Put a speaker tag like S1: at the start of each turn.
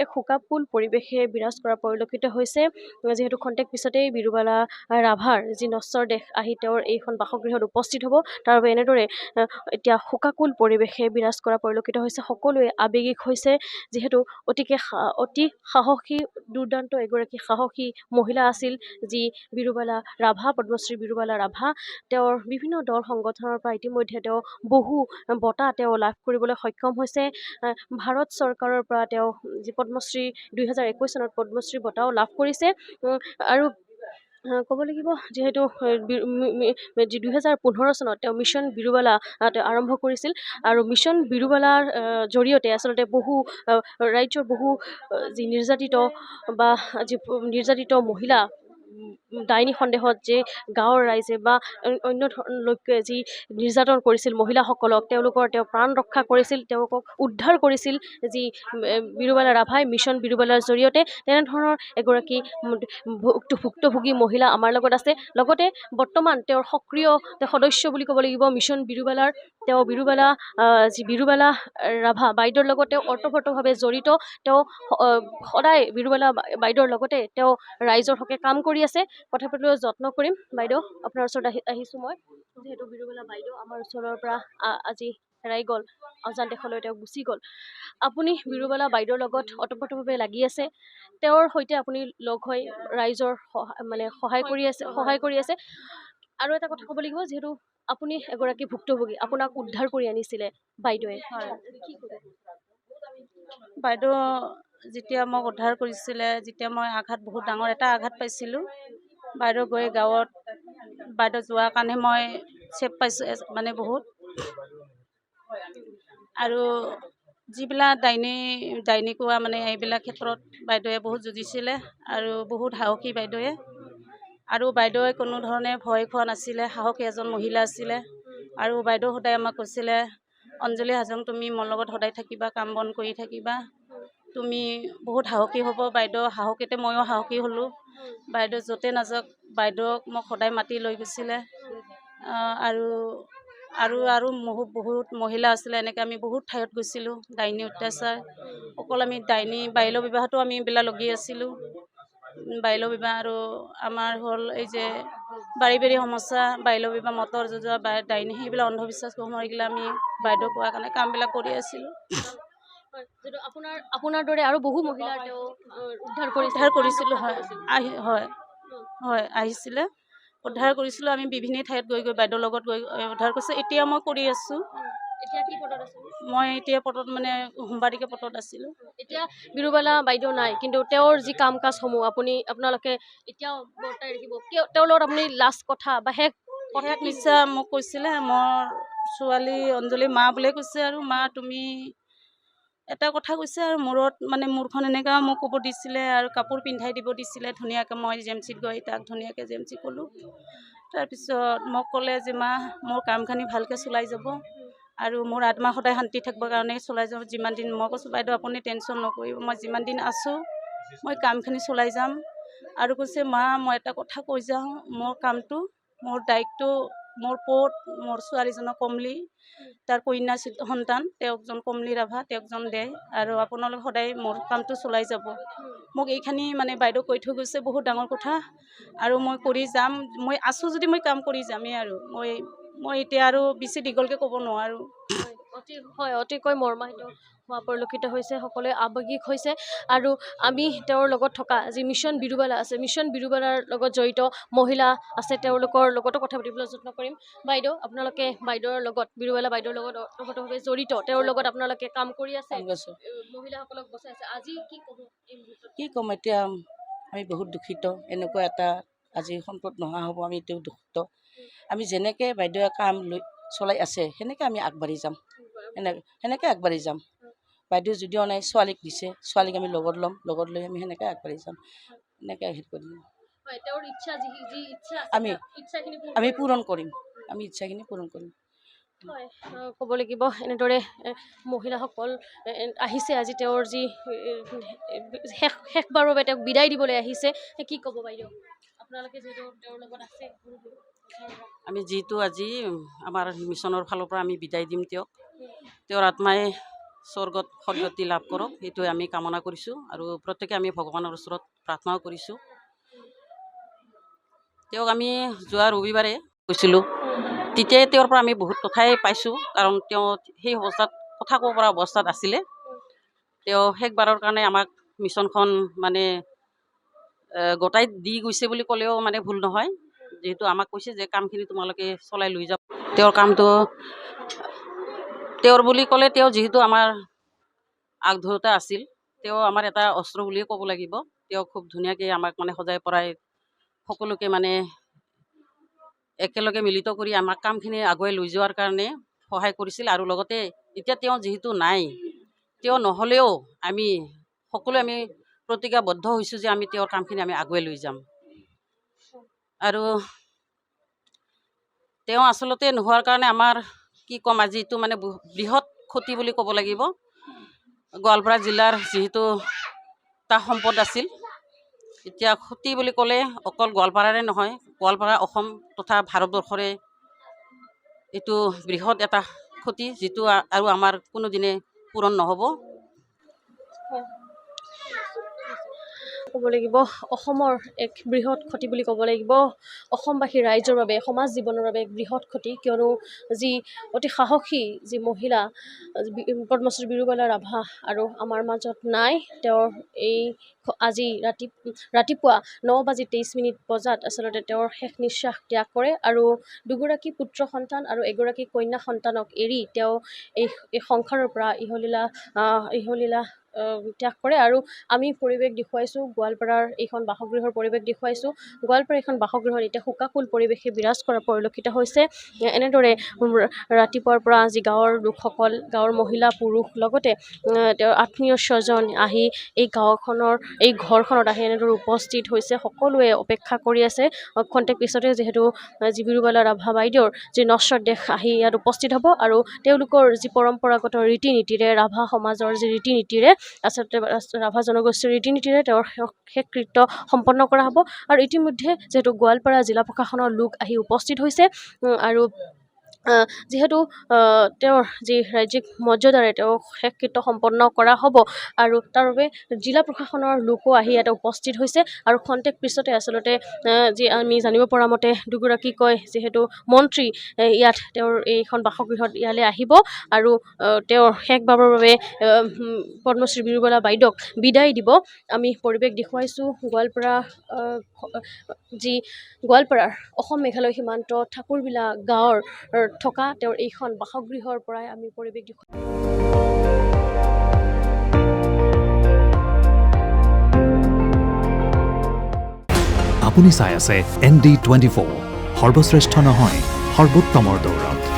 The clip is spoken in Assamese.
S1: এক শোকাকুল পৰিৱেশে বিৰাজ কৰা পৰিলক্ষিত হৈছে। যিহেতু খন্তেক পিছতেই বিৰুবালা ৰাভাৰ যি নশ্বৰ দেহ আহি তেওঁৰ এইখন বাসগৃহত উপস্থিত হ'ব, তাৰ বাবে এনেদৰে এতিয়া শোকাকুল পৰিৱেশে বিৰাজ কৰা পৰিলক্ষিত হৈছে। সকলোৱে আৱেগিক হৈছে, যিহেতু অতি সাহসী, দুৰ্দান্ত এগৰাকী সাহসী মহিলা আছিল যি বিৰুবালা ৰাভা, পদ্মশ্ৰী বিৰুবালা ৰাভা। তেওঁৰ বিভিন্ন দল সংগঠনৰ পৰা ইতিমধ্যে তেওঁ বহু বঁটা তেওঁ লাভ কৰিবলৈ সক্ষম হৈছে। ভাৰত চৰকাৰৰ পৰা তেওঁ যি পদ্মশ্ৰী 2021 চনত পদ্মশ্ৰী বঁটাও লাভ কৰিছে। আৰু ক'ব লাগিব, যিহেতু 2015 চনত তেওঁ মিছন বিৰুবালা তেওঁ আৰম্ভ কৰিছিল, আৰু মিছন বিৰুবালাৰ জৰিয়তে আচলতে বহু ৰাজ্যৰ বহু যি নিৰ্যাতিত মহিলা, ডাইনী সন্দেহত যে গাঁৱৰ ৰাইজে বা অন্য লোকে যি নিৰ্যাতন কৰিছিল মহিলাসকলক, তেওঁলোকৰ তেওঁ প্ৰাণ ৰক্ষা কৰিছিল, তেওঁলোকক উদ্ধাৰ কৰিছিল যি বিৰুবালা ৰাভাই মিছন বিৰুবালাৰ জৰিয়তে। তেনেধৰণৰ এগৰাকী ভুক্তভোগী মহিলা আমাৰ লগত আছে। লগতে বৰ্তমান তেওঁৰ সক্ৰিয় সদস্য বুলি ক'ব লাগিব মিছন বিৰুবালাৰ। তেওঁ যি বিৰুবালা ৰাভা বাইদেউৰ লগত তেওঁ অৰ্থৱৰ্তভাৱে জড়িত। তেওঁ সদায় বিৰুবালা বাইদেউৰ লগতে তেওঁ ৰাইজৰ হকে কাম কৰি আছে। কথা পাতিবলৈ যত্ন কৰিম। বাইদেউ, আপোনাৰ ওচৰত আহিছোঁ মই, যিহেতু বিৰুবালা বাইদেউ আমাৰ ওচৰৰ পৰা আজি হেৰাই গ'ল, অজান দেশলৈ তেওঁ গুচি গ'ল। আপুনি বিৰুবালা বাইদেউৰ লগত ওতঃপ্ৰোতভাৱে লাগি আছে, তেওঁৰ সৈতে আপুনি লগ হৈ ৰাইজৰ সহায় কৰি আছে। আৰু এটা কথা ক'ব লাগিব, যিহেতু আপুনি এগৰাকী ভুক্তভোগী, আপোনাক উদ্ধাৰ কৰি আনিছিলে বাইদেৱে।
S2: বাইদেউ যেতিয়া মোক উদ্ধাৰ কৰিছিলে, যেতিয়া মই বহুত ডাঙৰ এটা আঘাত পাইছিলোঁ, বাইদেউ গৈ গাঁৱত বাইদেউ যোৱাৰ কাৰণে মই চেপ পাইছোঁ বহুত। আৰু যিবিলাক ডাইনী কোৱা এইবিলাক ক্ষেত্ৰত বাইদেৱে বহুত যুঁজিছিলে, আৰু বহুত সাহসী বাইদেৱে। আৰু বাইদেৱে কোনো ধৰণে ভয় খোৱা নাছিলে, সাহসী এজন মহিলা আছিলে। আৰু বাইদেউ সদায় আমাক কৈছিলে, অঞ্জলি হাজং, তুমি মোৰ লগত সদায় থাকিবা, কাম বন কৰি থাকিবা, তুমি বহুত সাহসী হ'ব। বাইদেউ সাহসীতে ময়ো সাহসী হ'লোঁ। বাইদেউ য'তে নাযাওক বাইদেউক মোক সদায় মাতি লৈ গৈছিলে। আৰু বহুত মহিলা আছিলে, এনেকৈ আমি বহুত ঠাইত গৈছিলোঁ। ডাইনী অত্যাচাৰ, অকল আমি বাল্য বিবাহতো আমি এইবিলাক লগি আছিলোঁ। বাল্য বিবাহ আৰু আমাৰ হ'ল এই যে বাৰী সমস্যা, বাল্য বিবাহ, মটৰ যুঁজোৱা, ডাইনী, সেইবিলাক অন্ধবিশ্বাস এইগিলা আমি বাইদেউ কোৱাৰ কাৰণে কামবিলাক কৰি আছিলোঁ।
S1: আপোনাৰ দৰে আৰু বহু মহিলা উদ্ধাৰ
S2: কৰিছিলোঁ। হয়, আহিছিলে, উদ্ধাৰ কৰিছিলোঁ। আমি বিভিন্ন ঠাইত গৈ বাইদেউৰ লগত গৈ উদ্ধাৰ কৰিছোঁ। এতিয়া মই কৰি আছোঁ। মই এতিয়া পটত সোমবাৰীকে পটত আছিলোঁ।
S1: এতিয়া বিৰুবালা বাইদেউ নাই, কিন্তু তেওঁৰ যি কাম কাজসমূহ আপোনালোকে এতিয়াও বৰ্তাই ৰাখিব। তেওঁৰ লগত আপুনি লাষ্ট কথা বা শেষ কথা
S2: নিশ্চয় মোক কৈছিলে, মোৰ ছোৱালী অঞ্জলি মা বুলিয়ে কৈছে, আৰু মা তুমি এটা কথা কৈছে, আৰু মূৰখন এনেকুৱা মোক ক'ব দিছিলে, আৰু কাপোৰ পিন্ধাই দিব দিছিলে ধুনীয়াকৈ। মই জেমচিত গৈ তাক ধুনীয়াকৈ জেমচি ক'লোঁ। তাৰপিছত মোক ক'লে যে মা, মোৰ কামখিনি ভালকৈ চলাই যাব, আৰু মোৰ আত্মা সদায় শান্তি থাকিবৰ কাৰণে চলাই যাব যিমান দিন। মই কৈছোঁ, বাইদেউ আপুনি টেনশ্যন নকৰিব, মই যিমান দিন আছোঁ মই কামখিনি চলাই যাম। আৰু কৈছে, মা মই এটা কথা কৈ যাওঁ, মোৰ কামটো, মোৰ দায়িত্ব, মোৰ মোৰ ছোৱালীজনৰ কমলি, তাৰ কন্যা সন্তান, তেওঁকজন কমলি ৰাভা, তেওঁকজন দে, আৰু আপোনালোক সদায় মোৰ কামটো চলাই যাব। মোক এইখিনি বাইদেউ কৈ থৈ গৈছে, বহুত ডাঙৰ কথা। আৰু মই কৰি যাম, মই আছোঁ যদি মই কাম কৰি যামেই। আৰু মই এতিয়া আৰু বেছি দীঘলকৈ ক'ব নোৱাৰোঁ।
S1: অতিকৈ মৰ্মাহত হোৱা পৰিলক্ষিত হৈছে, সকলোৱে আৱেগিক হৈছে। আৰু আমি তেওঁৰ লগত থকা যি মিছন বিৰুবালা আছে, মিছন বিৰুবালাৰ লগত জড়িত মহিলা আছে, তেওঁলোকৰ লগতো কথা পাতিবলৈ যত্ন কৰিম। বাইদেউ, আপোনালোকে বাইদেউৰ লগত, বিৰুবালা বাইদেউৰ লগত ওতঃপ্ৰোতভাৱে জড়িত, তেওঁৰ লগত আপোনালোকে কাম কৰি আছে, মহিলাসকলক বচাই আছে। আজি
S3: কি ক'ম এতিয়া, আমি বহুত দুখিত। এনেকুৱা এটা আজি সম্পদ নোহোৱা হ'ব, আমি এতিয়াও দুখিত। আমি যেনেকৈ বাইদেৱে কাম চলাই আছে, সেনেকৈ আমি আগবাঢ়ি যাম, সেনেকৈ আগবাঢ়ি যাম। বাইদেউ যদিও নাই, ছোৱালীক দিছে, ছোৱালীক আমি লগত ল'ম, লগত লৈ আমি সেনেকৈ আগবাঢ়ি যাম, এনেকৈ হেৰি কৰিম। আমি পূৰণ কৰিম, আমি ইচ্ছাখিনি পূৰণ কৰিম।
S1: ক'ব লাগিব, এনেদৰে মহিলাসকল আহিছে আজি তেওঁৰ যি শেষবাৰৰ বাবে তেওঁক বিদায় দিবলৈ আহিছে। কি ক'ব বাইদেউ, আপোনালোকে যিহেতু তেওঁৰ লগত আছে?
S3: আমি যিহেতু আজি আমাৰ মিছনৰ ফালৰ পৰা আমি বিদায় দিম তেওঁক, তেওঁৰ আত্মাই
S4: স্বৰ্গত সদ্গতি লাভ কৰক, সেইটোৱে আমি কামনা কৰিছোঁ। আৰু প্ৰত্যেকে আমি ভগৱানৰ ওচৰত প্ৰাৰ্থনাও কৰিছোঁ। তেওঁক আমি যোৱা ৰবিবাৰে গৈছিলোঁ, তেতিয়াই তেওঁৰ পৰা আমি বহুত কথাই পাইছোঁ। কাৰণ তেওঁ সেই অৱস্থাত কথা ক'ব পৰা অৱস্থাত আছিলে। তেওঁ শেষবাৰৰ কাৰণে আমাক মিছনখন মানে গোটাই দি গৈছে বুলি ক'লেও মানে ভুল নহয়। যিহেতু আমাক কৈছে যে কামখিনি তোমালোকে চলাই লৈ যাওক। তেওঁৰ কামটো তেওঁৰ বুলি ক'লে তেওঁ যিহেতু আমাৰ আগধৰোতা আছিল, তেওঁ আমাৰ এটা অস্ত্ৰ বুলিয়ে ক'ব লাগিব। তেওঁ খুব ধুনীয়াকৈ আমাক মানে সজাই পৰাই সকলোকে মানে একেলগে মিলিত কৰি আমাক কামখিনি আগুৱাই লৈ যোৱাৰ কাৰণে সহায় কৰিছিল। আৰু লগতে এতিয়া তেওঁ যিহেতু নাই, তেওঁ নহ'লেও আমি সকলোৱে আমি প্ৰতিজ্ঞাবদ্ধ হৈছোঁ যে আমি তেওঁৰ কামখিনি আমি আগুৱাই লৈ যাম। আৰু তেওঁ আচলতে নোহোৱাৰ কাৰণে আমাৰ কি ক'ম, আজি এইটো মানে বৃহৎ ক্ষতি বুলি ক'ব লাগিব। গোৱালপাৰা জিলাৰ যিহেতু এটা সম্পদ আছিল, এতিয়া ক্ষতি বুলি ক'লে অকল গোৱালপাৰাৰে নহয়, গোৱালপাৰা অসম তথা ভাৰতবৰ্ষৰে এইটো বৃহৎ এটা ক্ষতি, যিটো আৰু আমাৰ কোনোদিনে পূৰণ নহ'ব।
S1: ক'ব লাগিব অসমৰ এক বৃহৎ ক্ষতি বুলি ক'ব লাগিব। অসমবাসী ৰাইজৰ বাবে, সমাজ জীৱনৰ বাবে এক বৃহৎ ক্ষতি। কিয়নো যি অতি সাহসী যি মহিলা পদ্মশ্ৰী বিৰুবালা ৰাভা আৰু আমাৰ মাজত নাই। তেওঁৰ এই আজি ৰাতিপুৱা 9:23 বজাত আচলতে তেওঁৰ শেষ নিশ্বাস ত্যাগ কৰে। আৰু দুগৰাকী পুত্ৰ সন্তান আৰু এগৰাকী কন্যা সন্তানক এৰি তেওঁ এই সংসাৰৰ পৰা ইহলীলা ত্যাগ কৰে। আৰু আমি পৰিৱেশ দেখুৱাইছোঁ, গোৱালপাৰাৰ এইখন বাসগৃহৰ পৰিৱেশ দেখুৱাইছোঁ। গোৱালপাৰাৰ এইখন বাসগৃহত এতিয়া শোকাকুল পৰিৱেশে বিৰাজ কৰা পৰিলক্ষিত হৈছে। এনেদৰে ৰাতিপুৱাৰ পৰা আজি গাঁৱৰ লোকসকল, গাঁৱৰ মহিলা পুৰুষ লগতে তেওঁৰ আত্মীয় স্বজন আহি এই ঘৰখনত আহি এনেদৰে উপস্থিত হৈছে। সকলোৱে অপেক্ষা কৰি আছে খন্তেক পিছতে যিহেতু যি বিৰুবালা ৰাভা বাইদেউৰ যি নশ্বৰ দেহ আহি ইয়াত উপস্থিত হ'ব। আৰু তেওঁলোকৰ যি পৰম্পৰাগত ৰীতি নীতিৰে, ৰাভা সমাজৰ যি ৰীতি নীতিৰে, আচলতে ৰাভা জনগোষ্ঠীৰ ৰীতি নীতিৰে তেওঁৰ শেষকৃত্য সম্পন্ন কৰা হ'ব। আৰু ইতিমধ্যে যিহেতু গোৱালপাৰা জিলা প্ৰশাসনৰ লোক আহি উপস্থিত হৈছে। আৰু যিহেতু তেওঁৰ যি ৰাজ্যিক মৰ্যাদাৰে তেওঁ শেষকৃত্য সম্পন্ন কৰা হ'ব, আৰু তাৰ বাবে জিলা প্ৰশাসনৰ লোকো আহি ইয়াতে উপস্থিত হৈছে। আৰু খন্তেক পিছতে আচলতে যি আমি জানিব পৰা মতে দুগৰাকীকৈ যিহেতু মন্ত্ৰী ইয়াত তেওঁৰ এইখন বাসগৃহত ইয়ালৈ আহিব। আৰু তেওঁৰ শেষবাৰৰ বাবে পদ্মশ্ৰী বিৰুবালা বাইদেউক বিদায় দিব। আমি পৰিৱেশ দেখুৱাইছোঁ গোৱালপাৰাৰ অসম মেঘালয় সীমান্ত ঠাকুৰবিলা গাঁৱৰ থকা তেওঁৰ এইখন বাসগৃহৰ পৰাই আমি পৰিৱেশ দেখুৱাই।
S5: আপুনি চাই আছে ND24, সৰ্বশ্ৰেষ্ঠ নহয় সৰ্বোত্তমৰ দৌৰত।